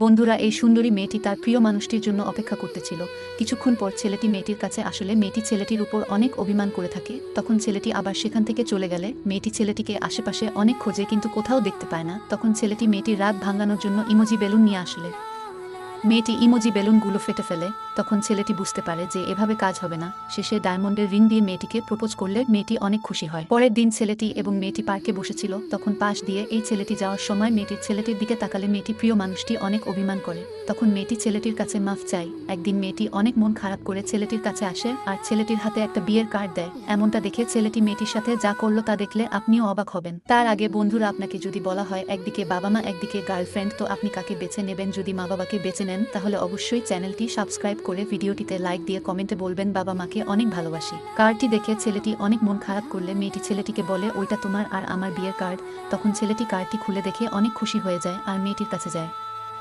বন্ধুরা, এই সুন্দরী মেয়েটি তার প্রিয় মানুষটির জন্য অপেক্ষা করতেছিল। কিছুক্ষণ পর ছেলেটি মেয়েটির কাছে আসলে মেয়েটি ছেলেটির উপর অনেক অভিমান করে থাকে। তখন ছেলেটি আবার সেখান থেকে চলে গেলে মেয়েটি ছেলেটিকে আশেপাশে অনেক খোঁজে কিন্তু কোথাও দেখতে পায় না। তখন ছেলেটি মেয়েটির রাগ ভাঙানোর জন্য ইমোজি বেলুন নিয়ে আসলে মেয়েটি ইমোজি বেলুনগুলো ফেটে ফেলে। তখন ছেলেটি বুঝতে পারে যে এভাবে কাজ হবে না। শেষে ডায়মন্ডের রিং দিয়ে মেয়েটিকে প্রপোজ করলে মেয়েটি অনেক খুশি হয়। পরের দিন ছেলেটি এবং মেয়েটি পার্কে বসেছিল। তখন পাশ দিয়ে এই ছেলেটি যাওয়ার সময় মেয়েটির ছেলেটির দিকে তাকালে মেয়েটি প্রিয় মানুষটি অনেক অভিমান করে। তখন মেয়েটি ছেলেটির কাছে মাফ চায়। একদিন মেয়েটি অনেক মন খারাপ করে ছেলেটির কাছে আসে আর ছেলেটির হাতে একটা বিয়ের কার্ড দেয়। এমনটা দেখে ছেলেটি মেয়েটির সাথে যা করলো তা দেখলে আপনিও অবাক হবেন। তার আগে বন্ধুরা, আপনাকে যদি বলা হয় একদিকে বাবা মা একদিকে গার্লফ্রেন্ড, তো আপনি কাকে বেছে নেবেন? যদি মা বাবাকে বেছে নেন তাহলে অবশ্যই চ্যানেলটি সাবস্ক্রাইব করে ভিডিওটিতে লাইক দিয়ে কমেন্টে বলবেন বাবা মাকে অনেক ভালোবাসি। কার্ডটি দেখে ছেলেটি অনেক মন খারাপ করলে মেয়েটি ছেলেটিকে বলে ওইটা তোমার আর আমার বিয়ের কার্ড। তখন ছেলেটি কার্ডটি খুলে দেখে অনেক খুশি হয়ে যায় আর মেয়েটির কাছে যায়।